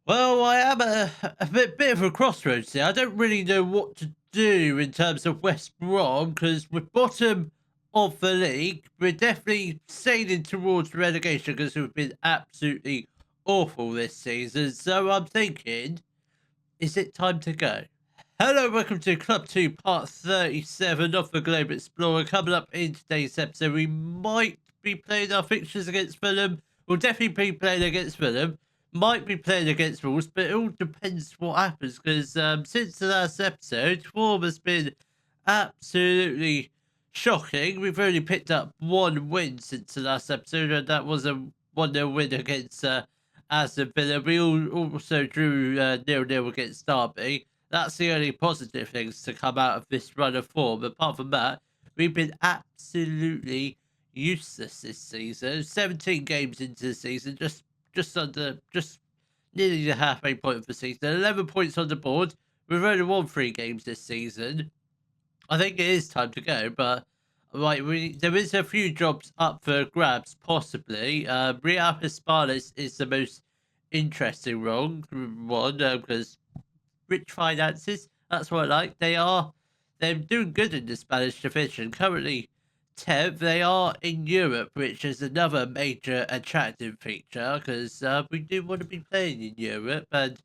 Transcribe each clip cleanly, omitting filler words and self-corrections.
Well, I am a bit of a crossroads here. I don't really know what to do in terms of West Brom because we're bottom of the league. We're definitely sailing towards relegation because we've been absolutely awful this season. So I'm thinking, is it time to go? Hello, welcome to Club 2, part 37 of the Globe Explorer. Coming up in today's episode, we might be playing our fixtures against Fulham. We'll definitely be playing against Fulham. Might be playing against Wolves, but it all depends what happens because since the last episode, form has been absolutely shocking. We've only picked up one win since the last episode, and that was a 1-0 win against Aston Villa. We also drew 0-0 against Derby. That's the only positive things to come out of this run of form. Apart from that, we've been absolutely useless this season. 17 games into the season, just nearly the halfway point of the season. 11 points on the board. We've only won 3 games this season. I think it is time to go, but there is a few jobs up for grabs, possibly. Real Hispalis is the most interesting one because rich finances. That's what I like. They're doing good in the Spanish division. Currently 10th. They are in Europe, which is another major attractive feature because we do want to be playing in Europe. And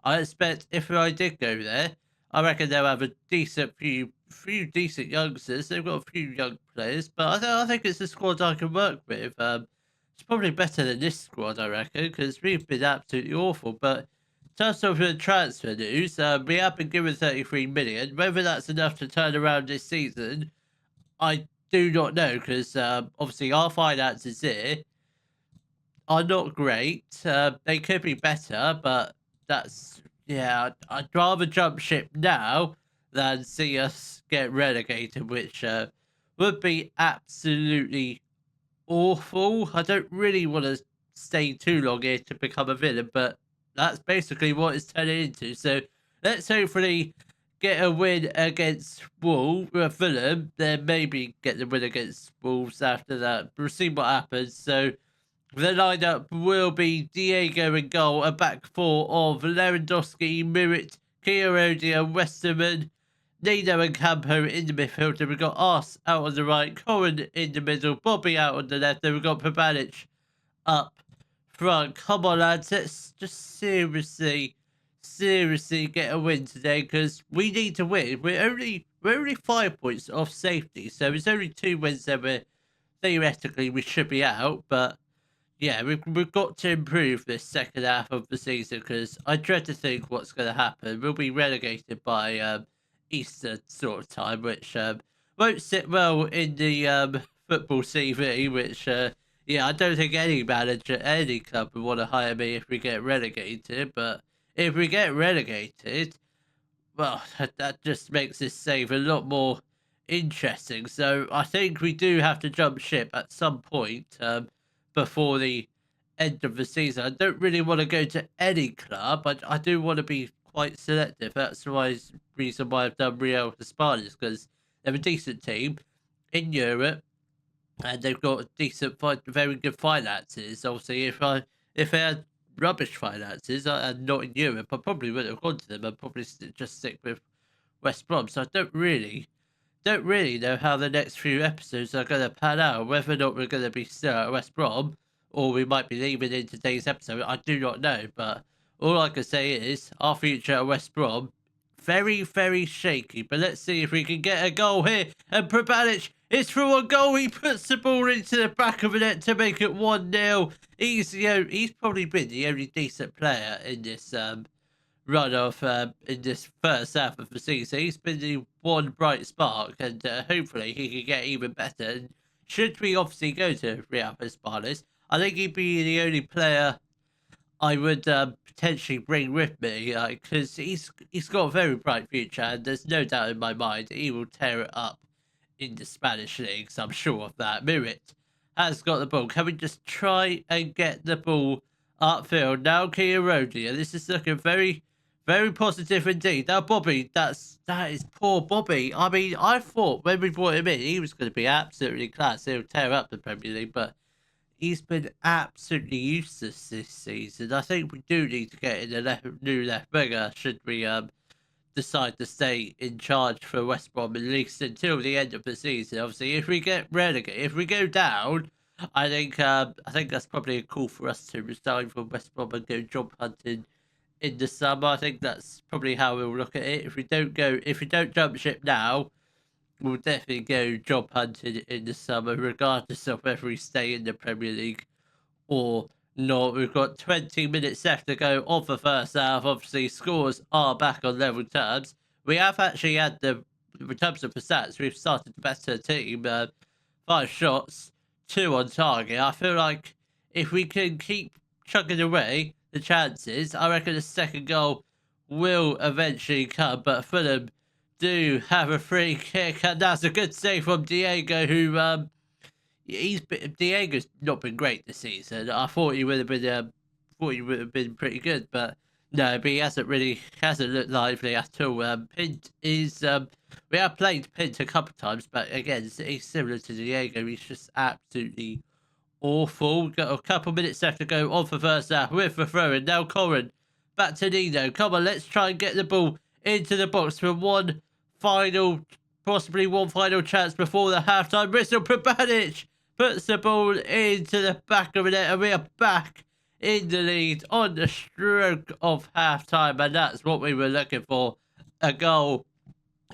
I expect if I did go there, I reckon they'll have a few decent youngsters. They've got a few young players, but I think it's a squad I can work with. It's probably better than this squad, I reckon, because we've been absolutely awful. But in terms of the transfer news, we have been given 33 million. Whether that's enough to turn around this season, I do not know because obviously our finances here are not great. They could be better, but yeah. I'd rather jump ship now than see us get relegated, which would be absolutely awful. I don't really want to stay too long here to become a villain, but that's basically what it's turning into. So let's hopefully get a win against Fulham, then maybe get the win against Wolves after that. We'll see what happens. So the lineup will be Diego in goal, a back four of Lewandowski, Mirit, Chiarodi and Westerman, Nino and Campo in the midfield. Then we've got Ars out on the right, Corin in the middle, Bobby out on the left. Then we've got Pavanic up front. Come on, lads. Let's just seriously get a win today because we need to win. We're only 5 points off safety, so it's only 2 wins that theoretically we should be out. But yeah, we've got to improve this second half of the season because I dread to think what's going to happen. We'll be relegated by Easter sort of time, which won't sit well in the football CV. Which yeah, I don't think any manager, any club would want to hire me if we get relegated. But if we get relegated, well, that just makes this save a lot more interesting. So I think we do have to jump ship at some point before the end of the season. I don't really want to go to any club, but I do want to be quite selective. That's the reason why I've done Real Hispalis because they're a decent team in Europe and they've got very good finances. Obviously, if they had rubbish finances and not in Europe, I probably wouldn't have gone to them. I'd probably just stick with West Brom. So I don't really know how the next few episodes are going to pan out. Whether or not we're going to be still at West Brom or we might be leaving in today's episode, I do not know. But all I can say is our future at West Brom very, very shaky. But let's see if we can get a goal here. And Probanic is through a goal. He puts the ball into the back of the net to make it 1-0. He's probably been the only decent player in this run of in this first half of the season. He's been the one bright spark, and hopefully he can get even better. And should we obviously go to Real Hispalis, I think he'd be the only player I would potentially bring with me, because he's got a very bright future, and there's no doubt in my mind he will tear it up in the Spanish leagues. I'm sure of that. Mirit has got the ball. Can we just try and get the ball upfield now? Chiarodi, and this is looking very, very positive indeed. Now, Bobby, that is poor Bobby. I mean, I thought when we brought him in, he was going to be absolutely class. He'll tear up the Premier League, but he's been absolutely useless this season. I think we do need to get in a new left winger should we decide to stay in charge for West Brom at least until the end of the season. Obviously, if we get relegated, if we go down, I think that's probably a call for us to resign from West Brom and go job hunting in the summer. I think that's probably how we'll look at it. If we don't jump ship now, we'll definitely go job hunting in the summer, regardless of whether we stay in the Premier League or not. We've got 20 minutes left to go of the first half. Obviously, scores are back on level terms. We have actually had in terms of the stats, we've started the better team. 5 shots, 2 on target. I feel like if we can keep chugging away the chances, I reckon the second goal will eventually come. But Fulham do have a free kick, and that's a good save from Diego, who Diego's not been great this season. I thought he would have been pretty good, but no, but he hasn't looked lively at all. Pint is we have played Pint a couple of times, but again, he's similar to Diego. He's just absolutely awful. Got a couple minutes left to go on for first half with the throw in. Now Corin back to Nino. Come on, let's try and get the ball into the box for possibly one final chance before the halftime whistle. Prabanic puts the ball into the back of the net, and we are back in the lead on the stroke of halftime, and that's what we were looking for. A goal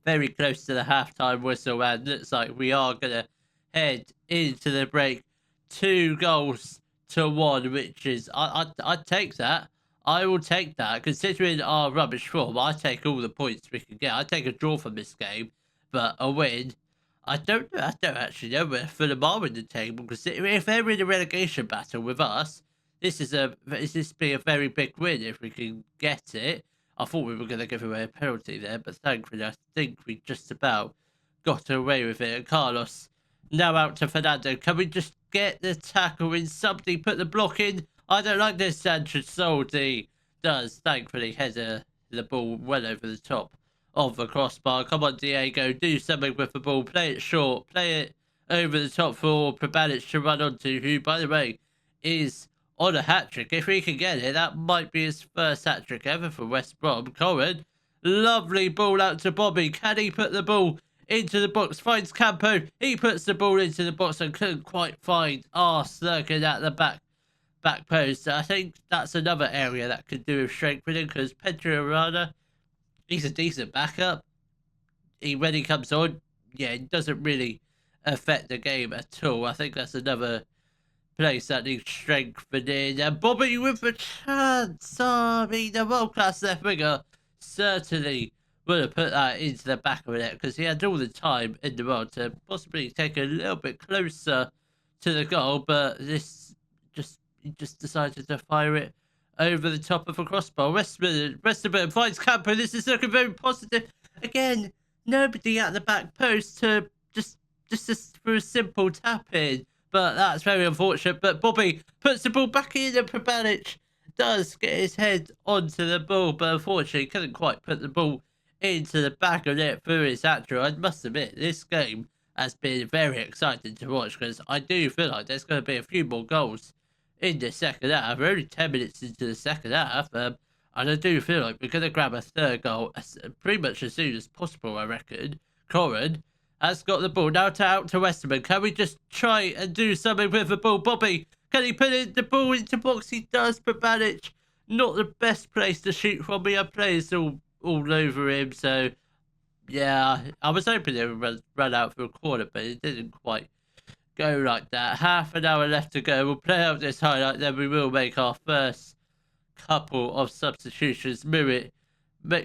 very close to the halftime whistle, and looks like we are going to head into the break 2-1, which is, I'd take that. I will take that. Considering our rubbish form, I take all the points we can get. I take a draw from this game, but a win. I don't actually know where Fulham are in the table, because if they're in a relegation battle with us, this be a very big win if we can get it. I thought we were going to give away a penalty there, but thankfully I think we just about got away with it. And Carlos now out to Fernando. Can we just get the tackle in? Somebody put the block in. I don't like this. Sanchez Soldi does thankfully header the ball well over the top of the crossbar. Come on, Diego, do something with the ball. Play it short. Play it over the top for Prabanic to run onto, who, by the way, is on a hat-trick. If he can get it, that might be his first hat-trick ever for West Brom. Cohen, lovely ball out to Bobby. Can he put the ball into the box? Finds Campo. He puts the ball into the box and couldn't quite find Ars lurking at the back post. I think that's another area that could do with strengthening, because Pedro Arana, he's a decent backup. When he comes on, yeah, it doesn't really affect the game at all. I think that's another place that needs strengthening. And Bobby with a chance. I mean, the world-class left winger certainly would have put that into the back of it, because he had all the time in the world to possibly take a little bit closer to the goal, but he just decided to fire it over the top of a crossbar. Westerburn finds Campo. This is looking very positive. Again, nobody at the back post to just for a simple tap in. But that's very unfortunate. But Bobby puts the ball back in, and Prabanic does get his head onto the ball, but unfortunately couldn't quite put the ball into the back of it through his hat-trick. I must admit, this game has been very exciting to watch, because I do feel like there's going to be a few more goals in the second half. We're only 10 minutes into the second half, and I do feel like we're going to grab a third goal pretty much as soon as possible, I reckon. Corin has got the ball now out to Westerman. Can we just try and do something with the ball? Bobby, can he put the ball into box? He does, but Banic, not the best place to shoot from. We have players all over him, so yeah, I was hoping they would run out for a corner, but it didn't quite go like that. Half an hour left to go. We'll play out this highlight, then we will make our first couple of substitutions. Mirrit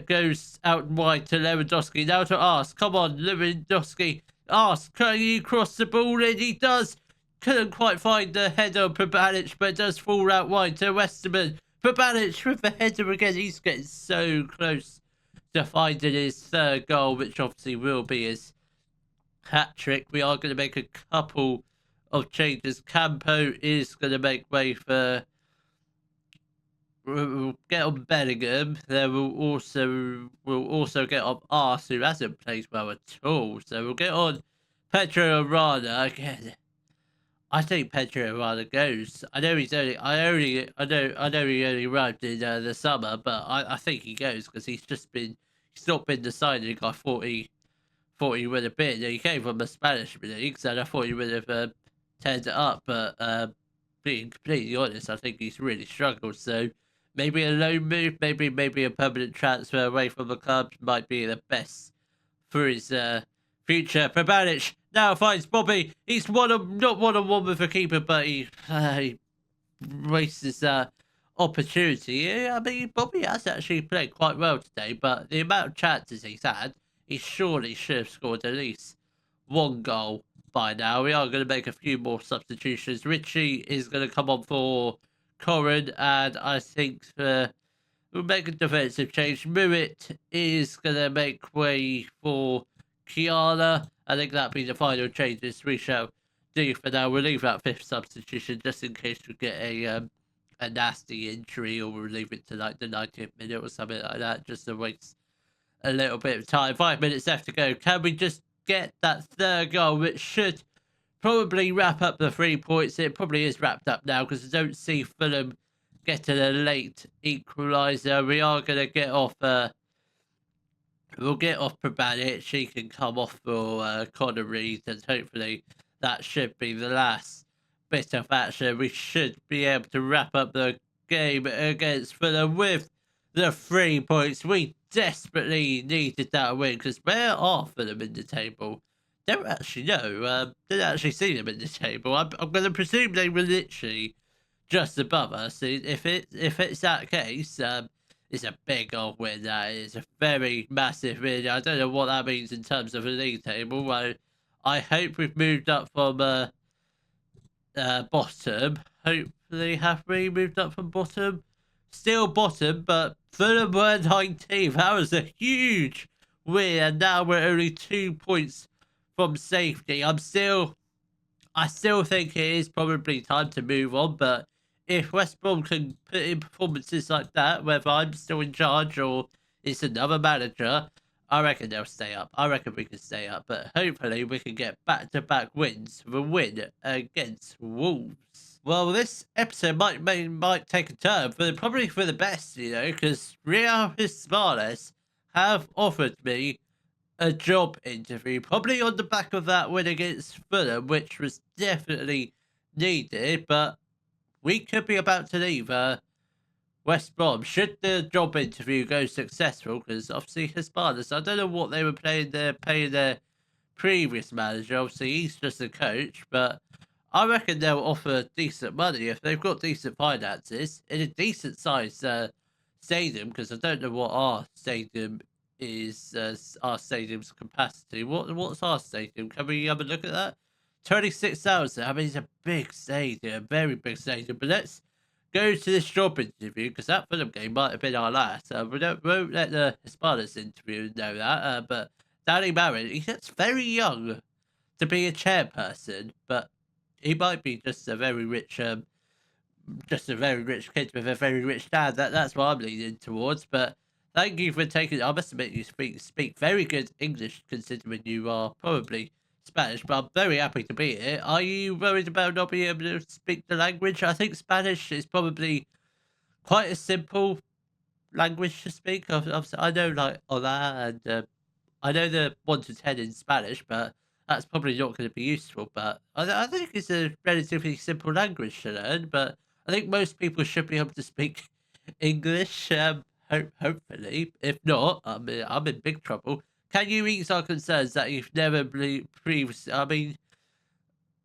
goes out wide to Lewandowski. Now to Ars. Come on, Lewandowski. Ars, can you cross the ball in? He does. Couldn't quite find the header on Prabanic, but it does fall out wide to Westerman. Prabanic with the header again. He's getting so close to finding his third goal, which obviously will be his hat-trick. We are going to make a couple of changes. Campo is going to make way for... We'll get on Bellingham. Then we'll also get on Ars, who hasn't played well at all. So we'll get on Pedro Arana again. I think Pedro rather goes. I know he's only. I know he only arrived in the summer, but I think he goes because he's not been deciding. I thought he would have been. He came from the Spanish league, so I thought he would have turned it up. But being completely honest, I think he's really struggled. So maybe a loan move, maybe a permanent transfer away from the club might be the best for his future. Pabanic now finds Bobby. He's not one on one with the keeper, but he wastes his opportunity. Yeah, I mean, Bobby has actually played quite well today, but the amount of chances he's had, he surely should have scored at least one goal by now. We are going to make a few more substitutions. Richie is going to come on for Corrin, and I think we'll make a defensive change. Muit is going to make way for Kiana. I think that'll be the final changes we shall do for now. We'll leave that fifth substitution just in case we get a nasty injury, or we'll leave it to like the 90th minute or something like that, just to waste a little bit of time. 5 minutes left to go. Can we just get that third goal, which should probably wrap up the 3 points? It probably is wrapped up now because I don't see Fulham getting a late equaliser. We are going to get off. We'll get off Pabanic. She can come off for Connor Reed, and hopefully that should be the last bit of action. We should be able to wrap up the game against Fulham with the 3 points. We desperately needed that win because where are Fulham in the table? Don't actually know. Didn't actually see them in the table. I'm going to presume they were literally just above us. If it's that case, it's a big old win. That is a very massive win. I don't know what that means in terms of the league table. I hope we've moved up from bottom. Hopefully, have we moved up from bottom? Still bottom, but Fulham were 19th. That was a huge win, and now we're only 2 points from safety. I still think it is probably time to move on, but if West Brom can put in performances like that, whether I'm still in charge or it's another manager, I reckon they'll stay up. I reckon we can stay up, but hopefully we can get back-to-back wins for a win against Wolves. Well, this episode might take a turn, but probably for the best, because Real Hispanes have offered me a job interview, probably on the back of that win against Fulham, which was definitely needed, but we could be about to leave West Brom should the job interview go successful, because obviously Hispanes, I don't know what they were paying their previous manager. Obviously, he's just a coach, but I reckon they'll offer decent money if they've got decent finances in a decent size stadium, because I don't know what our stadium is, our stadium's capacity. What's our stadium? Can we have a look at that? 26,000. I mean, it's a big stadium, very big stadium. But let's go to this job interview, because that Fulham game might have been our last. We won't let the Hispanes interview know that. But Danny Marin, he gets very young to be a chairperson, but he might be just a very rich kid with a very rich dad. That's what I'm leaning towards. But thank you for taking. I must admit, you speak very good English, considering you are probably Spanish, but I'm very happy to be here. Are you worried about not being able to speak the language? I think Spanish is probably quite a simple language to speak. I know like hola, and I know the 1 to 10 in Spanish, but that's probably not going to be useful. But I think it's a relatively simple language to learn. But I think most people should be able to speak English. Hopefully, if not, I'm in big trouble. Can you ease our concerns that you've never previously? I mean,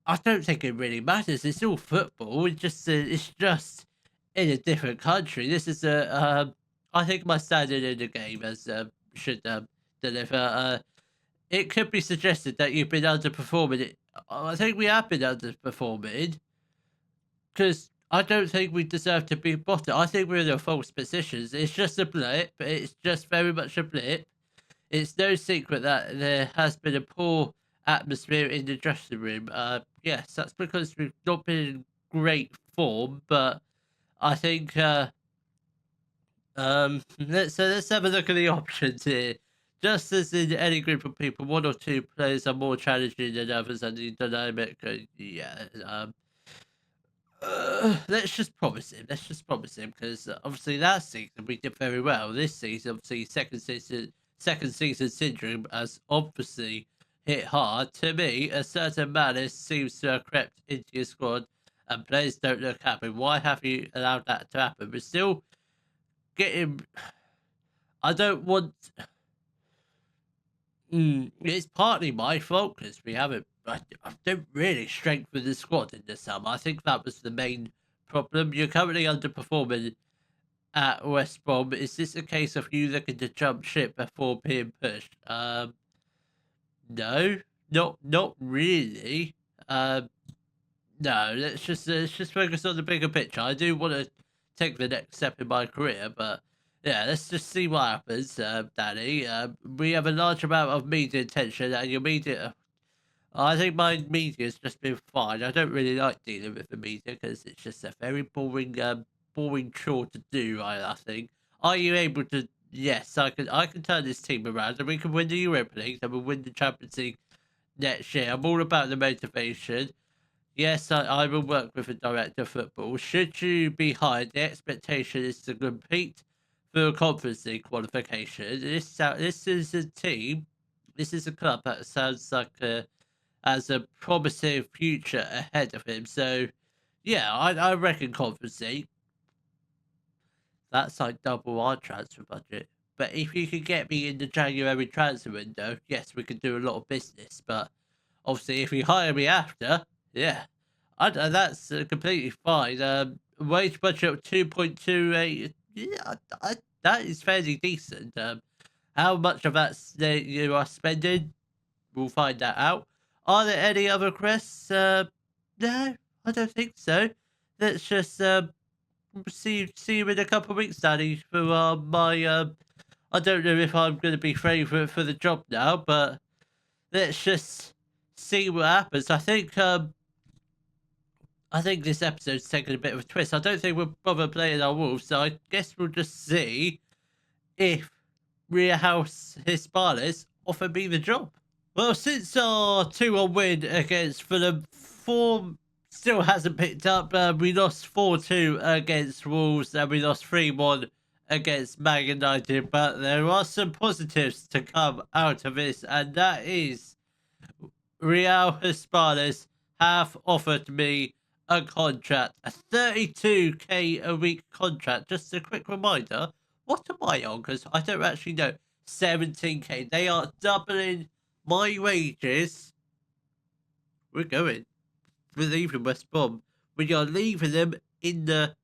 I don't think it really matters. It's all football. It's just in a different country. This is I think my standard in the game should deliver. It could be suggested that you've been underperforming. I think we have been underperforming, because I don't think we deserve to be bottom. I think we're in a false positions. It's just a blip. It's just very much a blip. It's no secret that there has been a poor atmosphere in the dressing room. Yes, that's because we've not been in great form, but I think let's have a look at the options here. just as in any group of people, one or two players are more challenging than others, and the dynamic, yeah. Let's just promise him. Let's just promise him because obviously last season we did very well. This season, obviously, second season syndrome has obviously hit hard. To me, a certain malice seems to have crept into your squad, and players don't look happy. Why have you allowed that to happen? We're still getting. I don't want. It's partly my fault because we haven't. I don't really strengthen the squad in the summer. I think that was the main problem. You're currently underperforming at West Brom. Is this a case of you looking to jump ship before being pushed? No, not really. No. Let's just focus on the bigger picture. I do want to take the next step in my career, but yeah, let's just see what happens, Danny. We have a large amount of media attention, and your media. I think my media's just been fine. I don't really like dealing with the media because it's just a very boring chore to do. I think. Are you able to? Yes, I can turn this team around, and we can win the Europa League, and we'll win the Champions League next year. I'm all about the motivation. Yes, I will work with a director of football. Should you be hired, the expectation is to compete for a Conference League qualification. This is a team. This is a club that sounds like has a promising future ahead of him. So, yeah, I reckon Conference League. That's like double our transfer budget. But if you could get me in the January transfer window, yes, we could do a lot of business. But obviously, if you hire me after, yeah, that's completely fine. Wage budget of 2.28. Yeah, that is fairly decent. How much of that you are spending? We'll find that out. Are there any other requests? No, I don't think so. Let's just see you in a couple of weeks, Danny. For my I don't know if I'm going to be favourite for the job now, but let's just see what happens. I think this episode's taken a bit of a twist. I don't think we'll bother playing our Wolves, so I guess we'll just see if Real House Hispalis offer me the job. Well, since our 2-1 win against Fulham, form still hasn't picked up. We lost 4-2 against Wolves and we lost 3-1 against Man United. But there are some positives to come out of this, and that is Real Hispalis have offered me a contract, a 32k a week contract. Just a quick reminder, what am I on? Because I don't actually know. 17k. They are doubling my wages. We're going. We're leaving West Brom. We are leaving them in the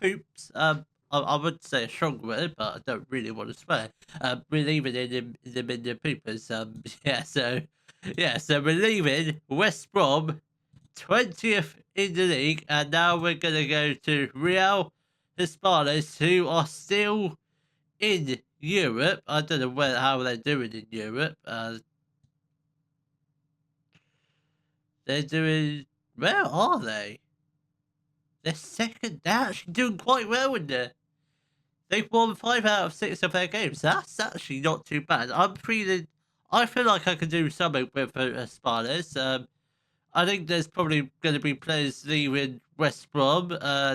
poops. I would say a strong word, but I don't really want to swear. We're leaving them in the poopers. So we're leaving West Brom 20th in the league, and now we're gonna go to Real Hispalis, who are still in Europe. I don't know how they're doing in Europe. They're doing. Where are they? They're second. They're actually doing quite well in there. They've won 5 out of 6 of their games. That's actually not too bad. I feel like I could do something with Hispalis. I think there's probably going to be players leaving West Brom.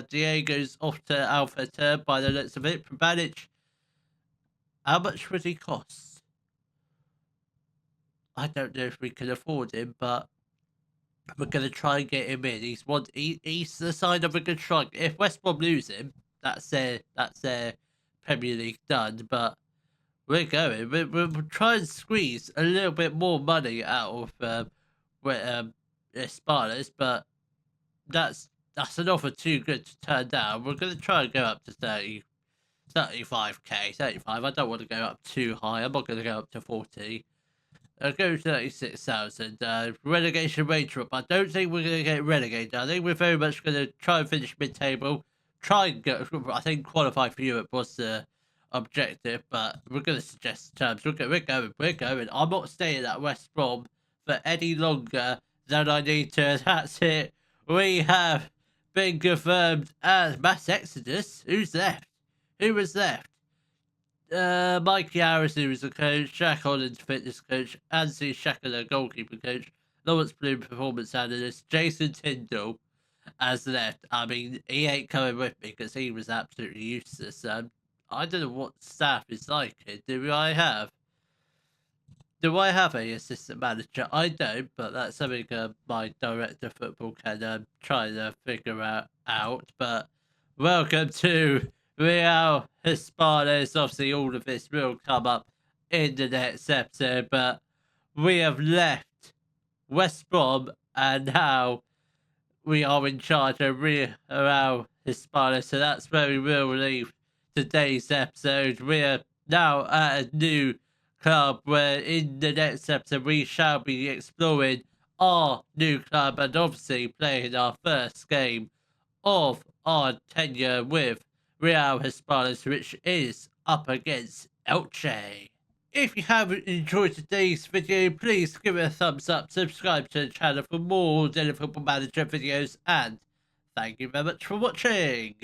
Diego's off to Alpha by the looks of it. Prbanic, how much would he cost? I don't know if we can afford him, but we're going to try and get him in. He's the sign of a good strike. If West Brom lose him, that's their Premier League done. But we're going. We'll try and squeeze a little bit more money out of Spartans, but that's an offer too good to turn down. We're going to try and go up to 35k, 35. I don't want to go up too high. I'm not going to go up to 40. I'll go 36,000. Relegation wage up. I don't think we're going to get relegated. I think we're very much going to try and finish mid-table. Try and go. I think qualify for Europe was the objective, but we're going to suggest terms. We're going. I'm not staying at West Brom for any longer than I need to. That's it. We have been confirmed as mass exodus. Who's left? Who was left? Mikey Harrison was the coach, Jack Holland fitness coach, Anthony Shackler goalkeeper coach, Lawrence Bloom performance analyst, Jason Tyndall as left. I mean, he ain't coming with me because he was absolutely useless. I don't know what staff is like here. Do I have a assistant manager? I don't, but that's something my director of football can try to figure out. But welcome to Real Hispanos. Obviously, all of this will come up in the next episode, but we have left West Brom and now we are in charge of Real Hispanos. So that's where we will leave today's episode. We're now at a new club where in the next episode we shall be exploring our new club and obviously playing our first game of our tenure with Real Hispanos, which is up against Elche. If you have enjoyed today's video, please give it a thumbs up, subscribe to the channel for more Daily Football Manager videos, and thank you very much for watching.